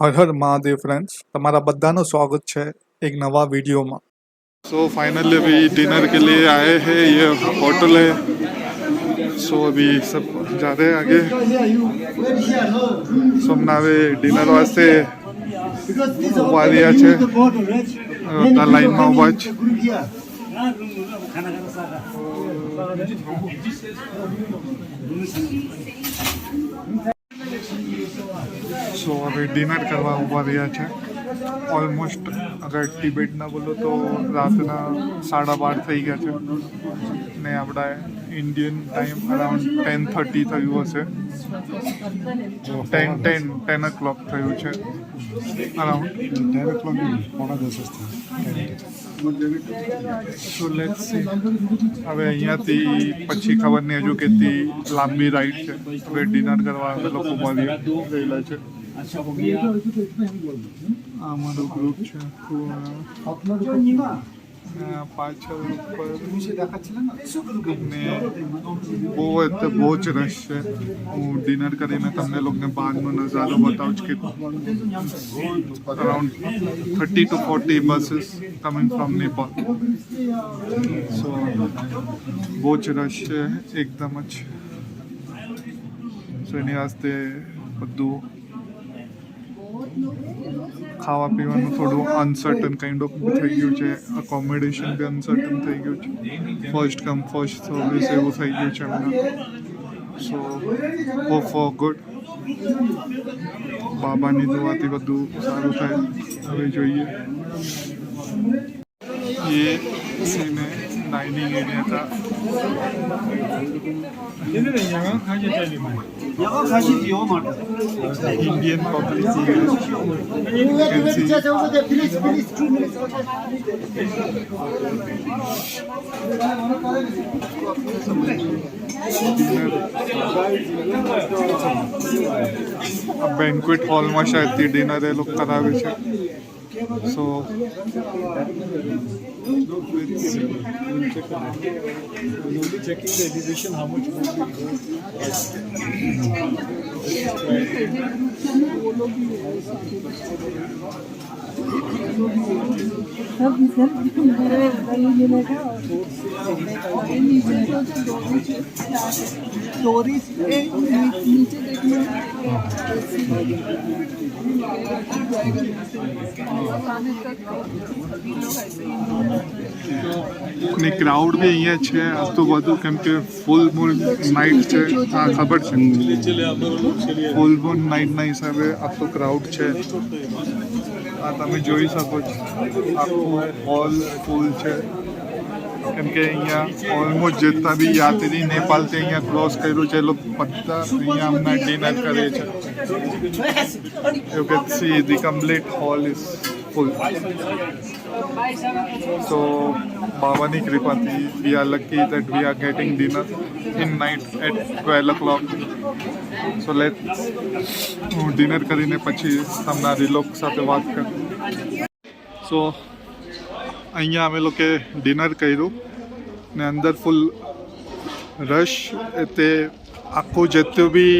Har Har Mahadev friends તમારા બધાનું સ્વાગત છે एक नवा वीडियो में। सो फाइनली अभी डिनर के लिए आए हैं, ये होटल है। सो अभी सब जा रहे हैं आगे। सो हमने હવે ડિનર વાસ્તે ઉભા રહ્યા છે, લાઈનમાં ઉભા છે। सो अभी डिनर करवा उभा રહ્યા છે। ઓલમોસ્ટ અગર ટિબેટના બોલો તો રાતના 12:30 થઈ ગયા છે ને આપણા ઇન્ડિયન ટાઈમ અરાઉન્ડ 10:30 થયું હશે, 10 o'clock થયું છે around 10 o'clock so let's C. હવે અહીંયાથી પછી ખબર નહીં, હજુ કેટલી લાંબી રાઈડ છે। હવે ડિનર કરવા અમે લોકો મળી ગયેલા છે। આ અમારું ગ્રુપ છે પાછળ ઉપર બહુ જ રશ છે। હું ડિનર કરીને તમને લોકોને બહારનો નજારો બતાવું છું કે around 30 to 40 buses coming from Nepal. So બહુ જ રશ છે એકદમ જ। સો એની વાસ્તે બધું ખાવા પીવાનું થોડું અનસર્ટન કાઇન્ડ ઓફ થઈ ગયું છે, અકોમોડેશન બી અનસર્ટન થઈ ગયું છે, ફર્સ્ટ કમ ફર્સ્ટ સર્વિસ એવું થઈ ગયું છે હમણાં। સો હોપ ફોર ગુડ, બાબાની દુઆથી બધું સારું થાય। હવે જોઈએ। ये सीन है डाइनिंग एरिया का। इंडियन पब्लिक બેન્ક્વેટ હોલમાં શાયદથી ડિનર એ લોકો કરાવે છે। So let's see. We'll be checking the elevation, how much will ને ક્રાઉડ બી અહીંયા છે આટલું બધું, કેમ કે ફૂલ મૂન નાઇટ છે। હા ખબર છે, ફૂલ મૂન નાઇટના હિસાબે આટલું ક્રાઉડ છે। આ તમે જોઈ શકો છો, આખું હોલ ફૂલ છે, કેમ કે અહીંયા ઓલમોસ્ટ જેટલા બી યાત્રી નેપાળથી અહીંયા ક્રોસ કર્યું છે એ લોકો બધા અહીંયા હમણાં ડિનર કરે છે। You can see the complete hall is full. So બાબાની કૃપાથી we are lucky that we are getting dinner in night at 12 o'clock. So let's હું ડિનર કરીને પછી તમારા રિલોક સાથે વાત કરું। સો અહીંયા અમે લોકોએ ડિનર કર્યું ને અંદર ફૂલ રશ, તે આખું જેટલું બી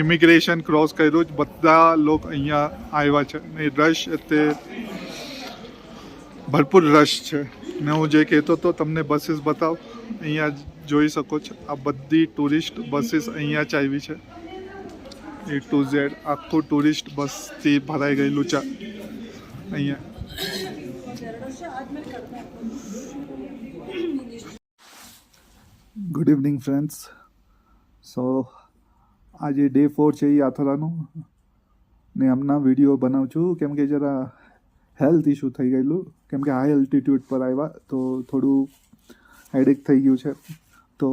ઇમિગ્રેશન ક્રોસ કર્યું બધા લોકો અહીંયા આવ્યા છે ને રશ તે ભરપૂર રશ છે। ને હું જે કહેતો હતો તમને બસીસ બતાવ, અહીંયા જોઈ શકો છો આ બધી ટુરિસ્ટ બસીસ અહીંયા જ આવી છે। A to Z આખું ટુરિસ્ટ બસથી ભરાઈ ગયેલું છે અહીંયા। Good evening friends. સો આજે ડે 4 છે એ યાત્રાનું ને હમણાં વિડીયો બનાવું છું, કેમ કે જરા હેલ્થ ઇશ્યુ થઈ ગયેલું, કેમ કે હાઈ એલ્ટિટ્યૂડ પર આવ્યા તો થોડું હેડેક થઈ ગયું છે। તો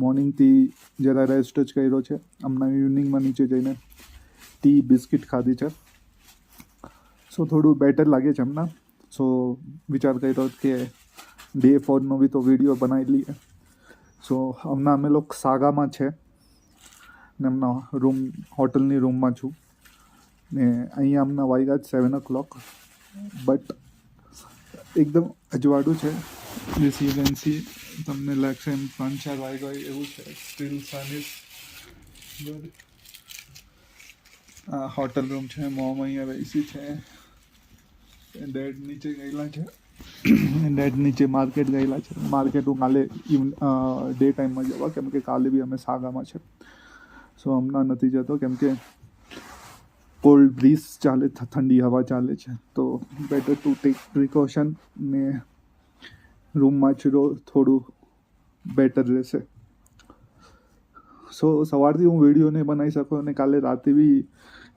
મોર્નિંગથી જરા રેસ્ટ જ કર્યો છે। હમણાં ઇવનિંગમાં નીચે જઈને ટી બિસ્કિટ ખાધી છે। સો થોડું બેટર લાગે છે હમણાં। સો વિચાર કર્યો કે ડે 4નો બી તો વિડીયો બનાવી લઈએ। સો હમણાં અમે લોકો સાગામાં છે ને હમણાં હોટલની રૂમમાં છું ને અહીંયા હમણાં વાગ્યા 7 o'clock, બટ એકદમ અજવાળું છે। દિસ યુ કેન સી, તમને લાગશે એમ 3-4 વાગ્યા એવું છે, સ્ટીલ સન ઇઝ ગુડ। આ હોટલ રૂમ છે, મોમ અહીંયા બેસી છે, ડેડ નીચે ગયેલા છે, ડેડ નીચે માર્કેટ ગયેલા છે. માર્કેટ હું કાલે ડે ટાઈમમાં જવા, કેમ કે કાલે બી અમે સાગામાં છે. સો હમણાં નથી જતો કેમ કે કોલ્ડ બ્રીઝ ચાલે, ઠંડી હવા ચાલે છે, તો બેટર ટુ ટેક પ્રિકોશન ને રૂમમાં જ રહો, થોડું બેટર રહેશે. સો સવારથી હું વિડીયો નહીં બનાવી શકું, અને કાલે રાતે બી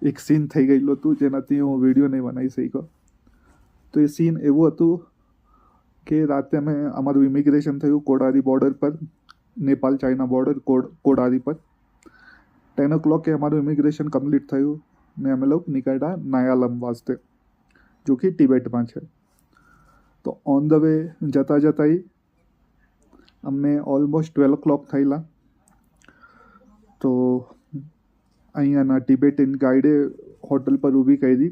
એક સીન થઈ ગયેલું હતું જેનાથી હું વિડીયો નહીં બનાવી શક્યો. તો એ સીન એવું હતું કે રાતે અમે અમારું ઇમિગ્રેશન થયું કોડારી બોર્ડર પર, નેપાલ ચાઇના બોર્ડર કોડારી પર. 10 o'clock અમારું ઇમિગ્રેશન કમ્પ્લીટ થયું ને અમે લોકો નીકળ્યા નાયાલમ વાસ્તે, જો કે તિબેટમાં છે. તો ઓન ધ વે જતાં જતાં અમને ઓલમોસ્ટ 12 o'clock થયેલા. તો અહીંયાના ટિબેટિયન ગાઈડે હોટલ પર ઊભી કરી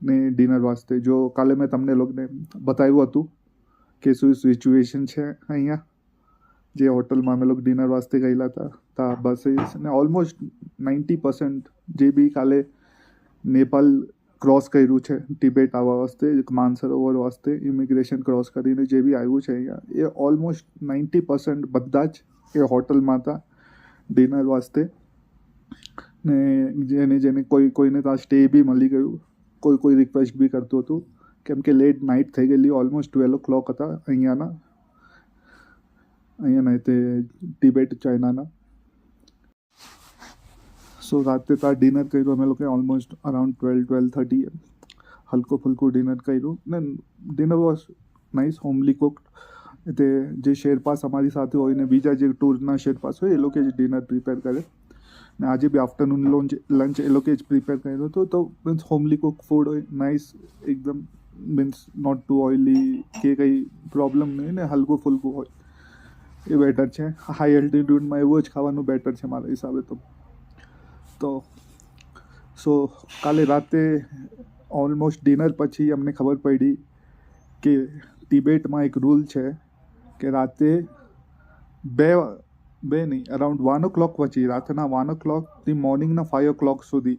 ને ડિનર વાસ્તે. જો કાલે મેં તમને લોકોને બતાવ્યું હતું કે શું સિચ્યુએશન છે અહીંયા, જે હોટલમાં અમે લોકો ડિનર વાસ્તે ગયેલા હતા. બસીસ ને ઓલમોસ્ટ 90% જે બી કાલે નેપાલ ક્રોસ કર્યું છે તિબેટ આવવા વાસ્તે, માનસરોવર વાસ્તે ઇમિગ્રેશન ક્રોસ કરીને જે બી આવ્યું છે અહીંયા, એ ઓલમોસ્ટ 90% બધા જ એ હોટલમાં હતા ડિનર વાસ્તે. ને જેને કોઈને ત્યાં સ્ટે બી મળી ગયું, કોઈ રિક્વેસ્ટ બી કરતું હતું કેમ કે લેટ નાઇટ થઈ ગયેલી, ઓલમોસ્ટ 12 o'clock હતા અહીંયાના તે તિબેટ ચાઇનાના. સો રાતે ત્યાં ડિનર કર્યું અમે લોકોએ ઓલમોસ્ટ અરાઉન્ડ 12-12:30 હલકું ફુલકું ડિનર કર્યું ને dinner was nice, homely cooked. તે જે શેરપાસ અમારી સાથે હોય ને બીજા જે ટૂરના શેરપાસ હોય એ લોકો જ ડિનર પ્રિપેર કરે. ને આજે બી આફ્ટરનૂન લંચ એ લોકો જ પ્રિપેર કર્યો હતો. તો મીન્સ હોમલી કુક ફૂડ હોય, નાઇસ એકદમ, મીન્સ નોટ ટુ ઓઇલી કે કંઈ પ્રોબ્લેમ નહીં ને હલકું ફુલકું હોય, એ બેટર છે. હાઈ એલ્ટિટ્યૂડમાં એવું જ ખાવાનું બેટર છે મારા હિસાબે તો સો કાલે રાતે ઓલમોસ્ટ ડિનર પછી અમને ખબર પડી કે તિબેટમાં એક રૂલ છે કે રાતે બે નહીં, અરાઉન્ડ 1 o'clock પછી, રાતના 1 o'clockથી મોર્નિંગના 5 o'clock સુધી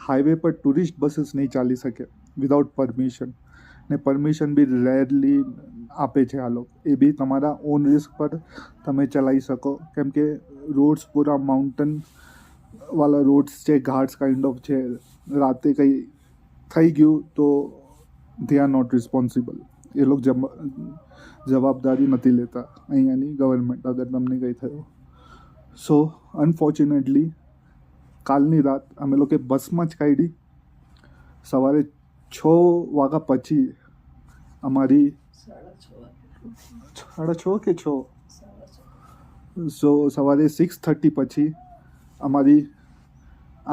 હાઈવે પર ટુરિસ્ટ બસીસ નહીં ચાલી શકે વિધાઉટ પરમિશન. ને પરમિશન બી રેરલી આપે છે આ લોકો, એ બી તમારા ઓન રિસ્ક પર તમે ચલાવી શકો, કેમ કે રોડ્સ પૂરા માઉન્ટેન વાળા રોડ્સ છે, ઘાટ્સ કાઇન્ડ ઓફ છે. રાતે કંઈ થઈ ગયું તો દે આર નોટ રિસ્પોન્સિબલ, એ લોકો જવાબદારી નથી લેતા અહીંયાની ગવર્મેન્ટ અગર તમને કંઈ થયું. સો અનફોર્ચ્યુનેટલી કાલની રાત અમે લોકોએ બસમાં જ કાઢી. સવારે 6 વાગ્યા પછી અમારી 6:30 કે 6, સો સવારે 6:30 પછી અમારી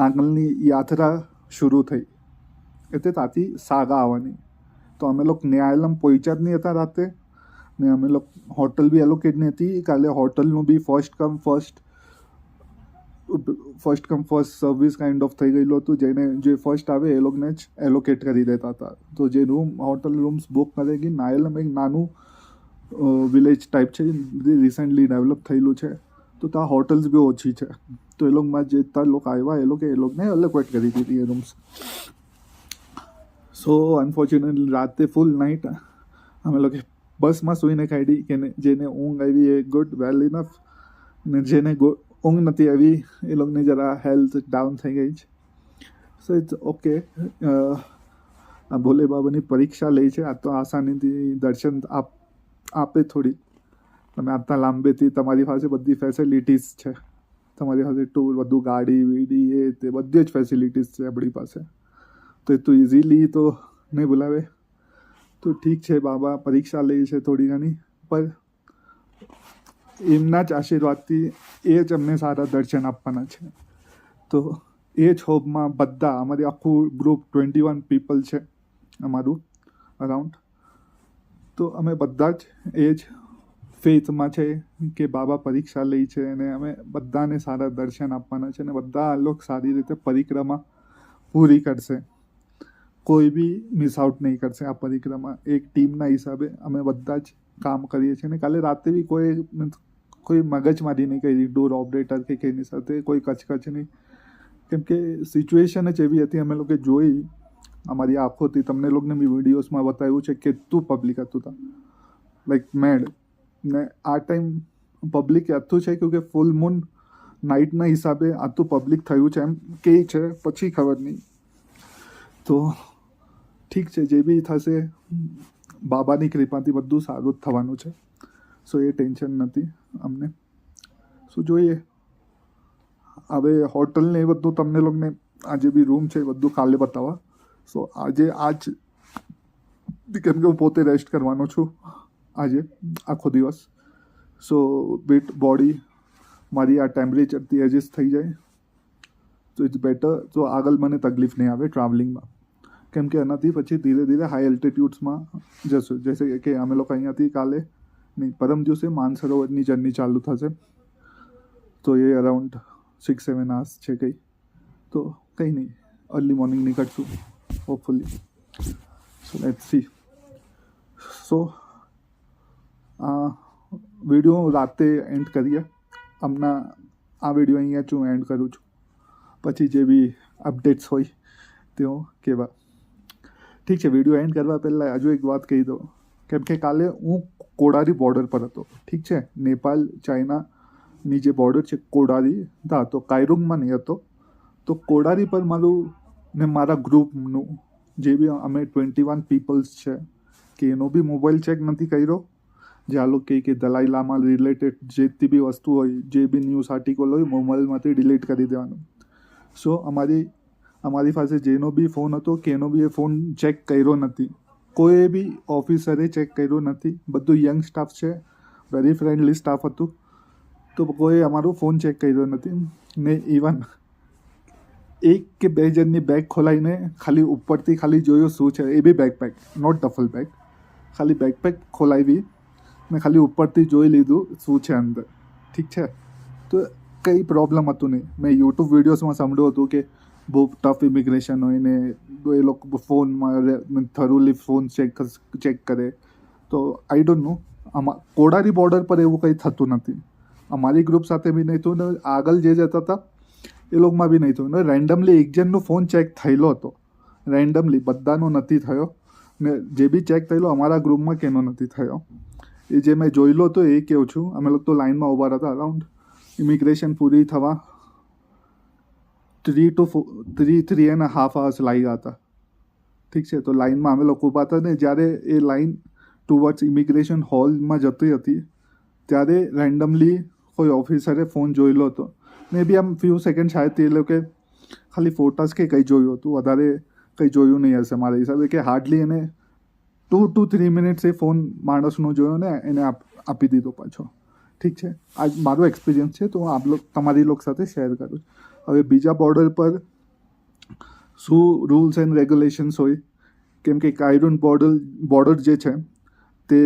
આગળની યાત્રા શરૂ થઈ, એટલે ત્યાંથી સાગા આવવાની. તો અમે લોકો ન્યાયાલમ પહોંચ્યા જ નહીં હતા રાતે, ને અમે લોકો હોટલ બી એલોકેટ નહીં હતી. કાલે હોટલનું બી first come first service kind of થઈ ગયેલું હતું, જે ફર્સ્ટ આવે એ લોકોને જ એલોકેટ કરી દેતા હતા. તો જે હોટલ રૂમ્સ બુક કરેગી, નાયલમ એક નાનું વિલેજ ટાઈપ છે, જે રિસેન્ટલી ડેવલપ થયેલું છે. તો ત્યાં હોટલ્સ બી ઓછી છે, તો એ લોકોમાં જે ત્યાં લોકો આવ્યા એ લોકોને એલોકેટ કરી દીધી એ રૂમ્સ. સો અનફોર્ચ્યુનેટલી રાતે ફૂલ નાઇટ અમે લોકો બસમાં સૂઈને કાઢી, કે જેને ઊંઘ આવી એ ગુડ, વેલ ઇનફ, ને જેને ઊંઘ નથી આવી એ લોકોને જરા હેલ્થ ડાઉન થઈ ગઈ છે. So it's okay. આ ભોલે બાબાની પરીક્ષા લે છે, આ તો આસાનીથી દર્શન આપે થોડી. તમે આટલા લાંબેથી તમારી પાસે બધી ફેસિલિટીઝ છે, તમારી પાસે ટૂર, બધું ગાડી વીડી એ તે બધી જ ફેસિલિટીઝ છે આપણી પાસે. તો એ તો ઇઝીલી તો નહીં બોલાવે. તો ઠીક છે, બાબા પરીક્ષા લે છે થોડી ઘણી, પણ એમના જ આશીર્વાદથી એ જ અમને સારા દર્શન આપવાના છે. તો એ જ હોપમાં બધા, અમારી આખું ગ્રુપ 21 પીપલ છે અમારું અરાઉન્ડ. તો અમે બધા જ એ જ ફેથમાં છે કે બાબા પરીક્ષા લે છે અને અમે બધાને સારા દર્શન આપવાના છે, અને બધા આ લોકો સારી રીતે પરિક્રમા પૂરી કરશે. કોઈ બી મિસ આઉટ નહીં કરશે આ પરિક્રમા. એક ટીમના હિસાબે અમે બધા જ કામ કરીએ છીએ. અને કાલે રાતે બી કોઈ મગજમારી નહીં કરી, ડોર ઓપરેટર કે કોઈની સાથે કોઈ કચકચ નહીં, કેમ કે સિચ્યુએશન જ એવી હતી, અમે લોકો જોઈ અમારી આંખોથી, તમને લોકોને બી વિડીયોઝમાં બતાવ્યું છે કે તું પબ્લિક હતું તા લાઈક મેડ. ને આ ટાઈમ પબ્લિક હતું છે કે ફૂલ મૂન નાઇટના હિસાબે આટલું પબ્લિક થયું છે એમ કે છે, પછી ખબર નહીં. તો ઠીક છે, જે બી થશે બાબાની કૃપાથી બધું સારું જ થવાનું છે. સો એ ટેન્શન નથી અમને. શું જોઈએ હવે હોટલને એ બધું તમને લોકોને આ જે બી રૂમ છે એ બધું કાલે બતાવવા. સો આજ કેમ કે હું પોતે રેસ્ટ કરવાનો છું આજે આખો દિવસ. સો બીટ બોડી મારી આ ટેમ્પરેચરથી એડજસ્ટ થઈ જાય તો ઇટ્સ બેટર. તો આગળ મને તકલીફ નહીં આવે ટ્રાવેલિંગમાં, કેમ કે એનાથી પછી ધીરે ધીરે હાઈ એલ્ટિટ્યૂડ્સમાં જશું. જેસે કે અમે લોકો અહીંયાથી કાલે નહીં પરમ દિવસે માનસરોવરની જર્ની ચાલુ થશે. તો એ અરાઉન્ડ 6-7 hours છે કંઈ. તો કંઈ નહીં, અર્લી મોર્નિંગ નીકળશું hopefully. So let's see. So આ વિડીયો રાતે એન્ડ કરીએ. હમણાં આ વિડીયો અહીંયા જ હું એન્ડ કરું છું, પછી જે બી અપડેટ્સ હોય તેઓ કહેવા. ઠીક છે, વિડીયો એન્ડ કરવા પહેલાં હજુ એક વાત કહી દઉં, કેમ કે કાલે હું કોડારી બોર્ડર પર હતો. ઠીક છે, નેપાલ ચાઇનાની જે બોર્ડર છે કોડારી હતા, તો કાયરુંગમાં નહીં હતો. તો કોડારી પર મારું ને મારા ગ્રુપનું જે બી અમે 21 પીપલ્સ છે કે એનો બી મોબાઈલ ચેક નથી કર્યો. જે આ લોકો કે દલાઈ લામા રિલેટેડ જેટલી બી વસ્તુ હોય, જે બી ન્યૂઝ આર્ટિકલ હોય, મોબાઈલમાંથી ડિલીટ કરી દેવાનું. સો અમારી પાસે જેનો બી ફોન હતો કે એનો બી એ ફોન ચેક કર્યો નથી. કોઈ બી ઓફિસરે ચેક કર્યો નથી. બધું યંગ સ્ટાફ છે, વેરી ફ્રેન્ડલી સ્ટાફ હતું. તો કોઈ અમારો ફોન ચેક કર્યો નથી. ને ઇવન 1 કે 2 જણની બેગ ખોલાઈને ખાલી ઉપરથી ખાલી જોયું શું છે, એ બી બેકપેક, નોટ ડફલ બેગ, ખાલી બેકપેક ખોલાવી ને ખાલી ઉપરથી જોઈ લીધું શું છે અંદર. ઠીક છે, તો કંઈ પ્રોબ્લેમ હતું નહીં. મેં યુટ્યુબ વિડીયોઝમાં સાંભળ્યું હતું કે બહુ ટફ ઇમિગ્રેશન હોય ને એ લોકો ફોનમાં થરોલી ફોન ચેક કરે. તો આઈ ડોન્ટ નો, આમાં કોડારી બોર્ડર પર એવું કંઈ થતું નથી. અમારી ગ્રુપ સાથે બી નહીં થયું ને આગળ જે જતા હતા એ લોકોમાં બી નહીં થયું. ને રેન્ડમલી એક જણનો ફોન ચેક થયેલો હતો, રેન્ડમલી, બધાનો નથી થયો. ને જે બી ચેક થયેલો અમારા ગ્રુપમાં કેનો નથી થયો. એ જે મેં જોયેલો હતો એ કહું છું. અમે લોકો તો લાઇનમાં ઊભા હતા, અરાઉન્ડ ઇમિગ્રેશન પૂરી થવા 3.5 hours લાગ્યા હતા. ઠીક છે, તો લાઇનમાં અમે લોકો ઊભા હતા ને જ્યારે એ લાઇન ટુવર્ડ્સ ઇમિગ્રેશન હોલમાં જતી હતી ત્યારે રેન્ડમલી કોઈ ઓફિસરે ફોન જોયેલો હતો. મે બી આમ ફ્યુ સેકન્ડ શાયદ એ લોકોએ ખાલી ફોટોસ કે કંઈ જોયું હતું, વધારે કંઈ જોયું નહીં હશે મારા હિસાબે. કે હાર્ડલી એને 2 to 3 minutes એ ફોન માણસનો જોયો ને એને આપી દીધો પાછો. ઠીક છે, આ મારો એક્સપિરિયન્સ છે, તો હું તમારી લોકો સાથે શેર કરું. હવે બીજા બોર્ડર પર શું રૂલ્સ એન્ડ રેગ્યુલેશન્સ હોય, કેમ કે કાયરુન બોર્ડર જે છે તે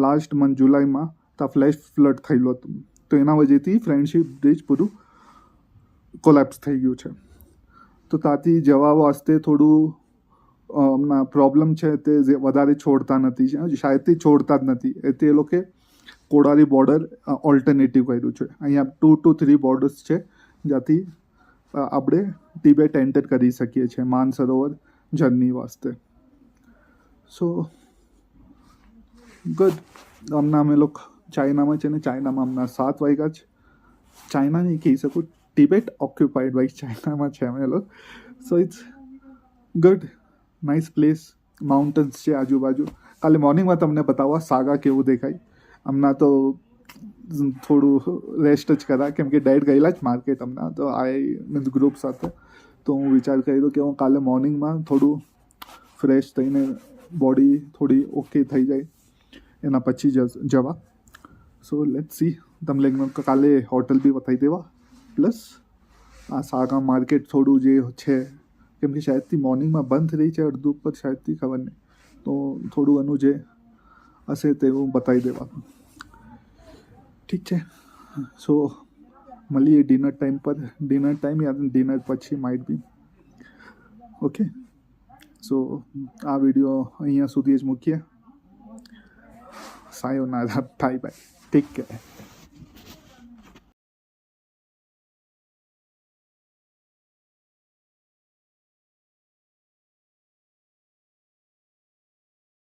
લાસ્ટ મંથ જુલાઈમાં ત્યાં ફ્લેશ ફ્લડ થયેલું હતું. તો એના વજહથી ફ્રેન્ડશિપ બ્રિજ પૂરું કોલેપ્સ થઈ ગયું છે. તો ત્યાંથી જવા વાસ્તે થોડું હમણાં પ્રોબ્લેમ છે. તે વધારે છોડતા નથી, શાયદથી છોડતા જ નથી. એટલે એ લોકોએ કોડારી બોર્ડર ઓલ્ટરનેટિવ કર્યું છે. અહીંયા 2 to 3 બોર્ડર્સ છે જ્યાંથી આપણે તિબેટ એન્ટર કરી શકીએ છીએ માનસરોવર જર્ની વાસ્તે. So good. હમણાં અમે લોકો ચાઇનામાં છે ને ચાઇનામાં હમણાં 7 વાગ્યા છે. ચાઇના નહીં કહી શકું, તિબેટ ઓક્યુપાઈડ બાય ચાઇનામાં છે અમે લોકો. So it's good, nice place, mountains છે આજુબાજુ. કાલે મોર્નિંગમાં તમને બતાવવા સાગા કેવું દેખાય. હમણાં તો થોડું રેસ્ટ જ કરા, કેમ કે ડેડ ગયેલા જ માર્કેટ હમણાં. તો મીન્સ ગ્રુપ સાથે તો હું વિચાર કર્યો કે હું કાલે મોર્નિંગમાં થોડું ફ્રેશ થઈને બોડી થોડી ઓકે થઈ જાય એના પછી જવા. સો લેટ્સ સી. તમને કાલે હોટલ બી બતાવી દેવા, પ્લસ આ સાગા માર્કેટ થોડું જે છે, કેમ કે શાયદથી મોર્નિંગમાં બંધ રહી છે અડધું ઉપર, શાયદથી ખબર નહીં. તો થોડું એનું જે હશે તે હું બતાવી દેવા. ઠીક છે, સો મળીએ ડિનર ટાઈમ પર. ડિનર ટાઈમ યા ડિનર પછી માઇટ બી ઓકે. સો આ વિડીયો અહીંયા સુધી જ મૂકીએ. સાયોનારા, બાય બાય, ટેક કેર.